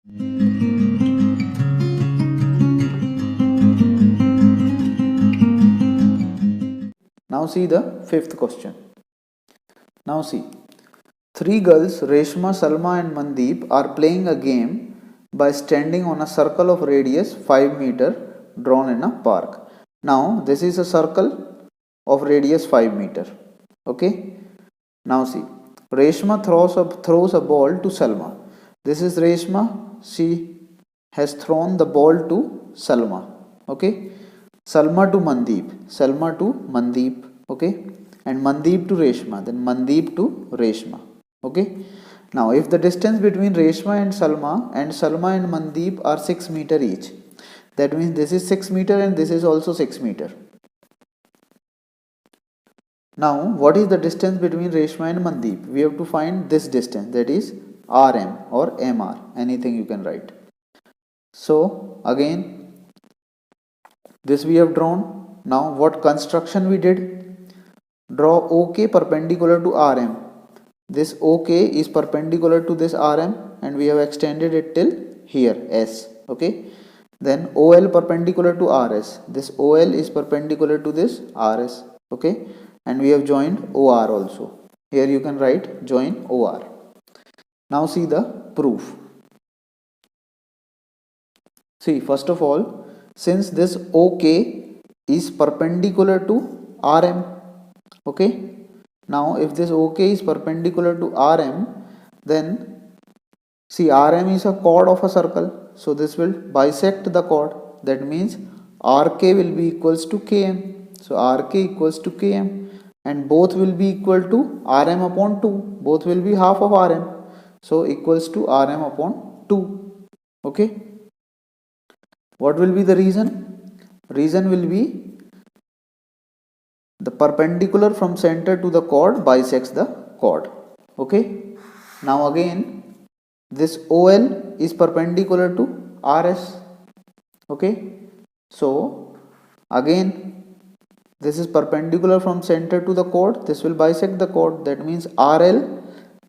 Now see the fifth question. Now see, three girls, Reshma, Salma and Mandeep, are playing a game by standing on a circle of radius 5 meter drawn in a park. Now this is a circle of radius 5 meter. Okay. Now see, Reshma throws a ball to Salma. This is Reshma. She has thrown the ball to Salma. Okay. Salma to Mandeep. Salma to Mandeep. Okay. And Mandeep to Reshma. Then Mandeep to Reshma. Okay. Now if the distance between Reshma and Salma and Mandeep are 6 meter each, that means this is 6 meter and this is also 6 meter. Now what is the distance between Reshma and Mandeep? We have to find this distance, that is RM or MR, anything you can write. So again this we have drawn. Now what construction we did? Draw OK perpendicular to RM. This OK is perpendicular to this RM and we have extended it till here S. Okay. Then OL perpendicular to RS. This OL is perpendicular to this RS. Okay. And we have joined OR also. Here you can write join OR. Now see the proof. See, first of all, since this OK is perpendicular to RM, okay. Now if this OK is perpendicular to RM, then see, RM is a chord of a circle, so this will bisect the chord. That means RK will be equals to KM. So RK equals to KM, and both will be equal to RM upon 2. Both will be half of RM, so equals to RM upon 2. Okay. What will be the reason? Reason will be the perpendicular from center to the chord bisects the chord. Okay. Now again, this OL is perpendicular to RS. Okay. So again, this is perpendicular from center to the chord. This will bisect the chord. That means RL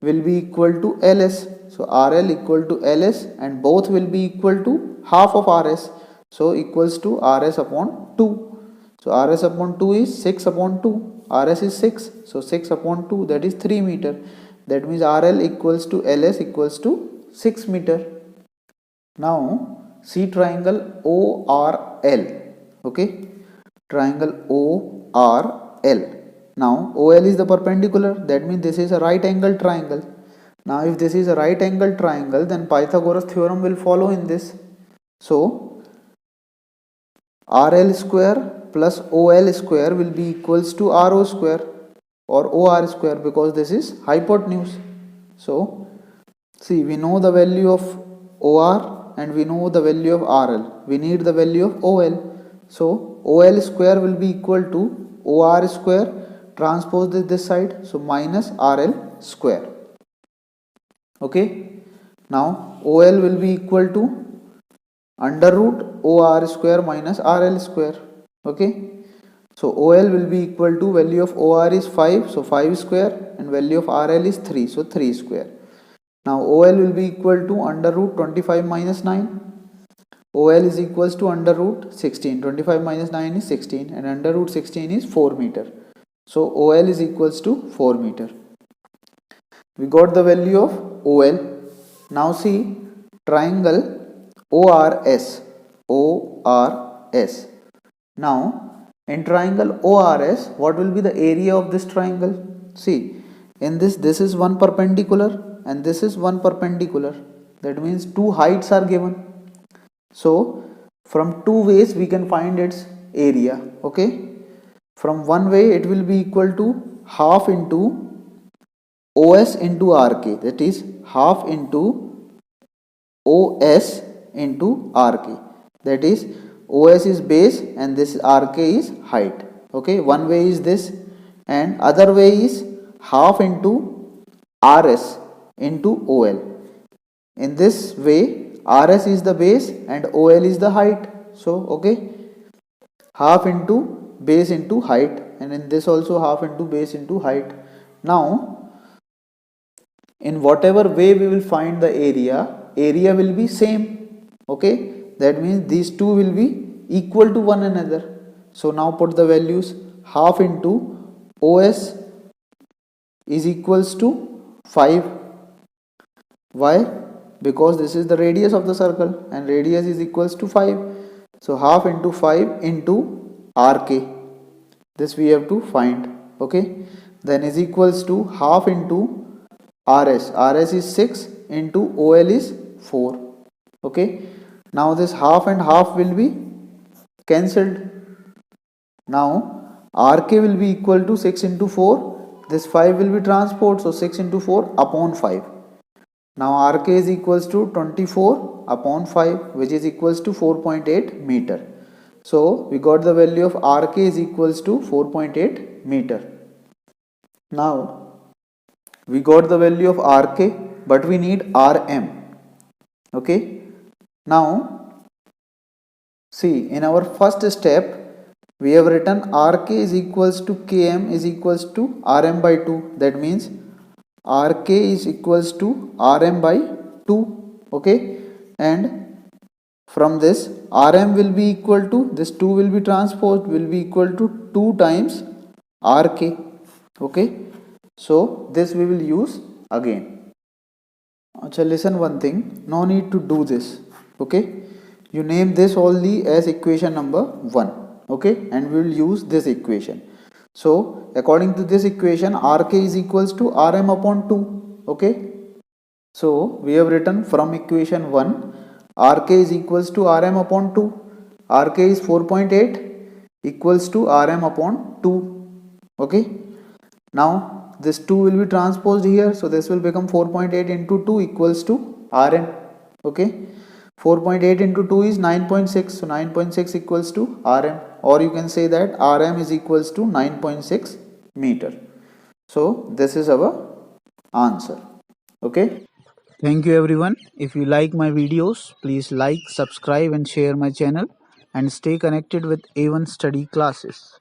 will be equal to LS. So RL equal to LS, and both will be equal to half of RS. So equals to RS upon 2. So RS upon 2 is 6 upon 2. RS is 6. So 6 upon 2, that is 3 meter. That means RL equals to LS equals to 6 meter. Now see triangle ORL. Okay. Triangle ORL. Now OL is the perpendicular. That means this is a right angle triangle. Now if this is a right angle triangle, then Pythagoras theorem will follow in this. So RL square plus OL square will be equals to RO square or OR square, because this is hypotenuse. So see, we know the value of OR and we know the value of RL. We need the value of OL. So OL square will be equal to OR square, transpose this side, so minus RL square. Okay. Now OL will be equal to under root OR square minus RL square. Okay. So OL will be equal to value of OR is 5, so 5 square, and value of RL is 3, so 3 square. Now OL will be equal to under root 25 minus 9. OL is equals to under root 16. 25 minus 9 is 16, and under root 16 is 4 meter. So OL is equals to 4 meter. We got the value of OL. Now see triangle ORS. ORS. Now in triangle ORS, what will be the area of this triangle? See, in this is one perpendicular and this is one perpendicular. That means two heights are given. So from two ways we can find its area. Okay. From one way it will be equal to half into OS into RK. That is half into OS into RK. That is OS is base and this RK is height. Okay. One way is this, and other way is half into RS into OL. In this way, RS is the base and OL is the height. So, okay, half into base into height, and in this also half into base into height. Now, in whatever way we will find the area, area will be same. Okay, that means these two will be equal to one another. So now put the values. Half into OS is equals to 5. Why? Because this is the radius of the circle and radius is equals to 5. So half into 5 into RK, this we have to find. Okay, then is equals to half into RS is 6 into OL is 4. Okay, now this half and half will be cancelled. Now RK will be equal to 6 into 4, this 5 will be transport, so 6 into 4 upon 5. Now RK is equals to 24 upon 5, which is equals to 4.8 meter. So we got the value of RK is equals to 4.8 meter. Now we got the value of RK, but we need RM. Okay, now see, in our first step we have written RK is equals to Km is equals to Rm by 2. That means RK is equals to Rm by 2. Okay, and from this Rm will be equal to, this 2 will be transposed, will be equal to 2 times RK. Okay, so this we will use again. Acha, listen one thing, no need to do this. Okay, you name this only as equation number 1. Okay, and we will use this equation. So according to this equation, RK is equals to Rm upon 2. Okay, so we have written from equation 1, RK is equals to Rm upon 2. RK is 4.8 equals to Rm upon 2. Okay, now this 2 will be transposed here, so this will become 4.8 into 2 equals to Rm. Okay, 4.8 into 2 is 9.6, so 9.6 equals to Rm, or you can say that Rm is equals to 9.6 meter. So this is our answer. Okay, thank you everyone. If you like my videos, please like, subscribe and share my channel, and stay connected with A1 study classes.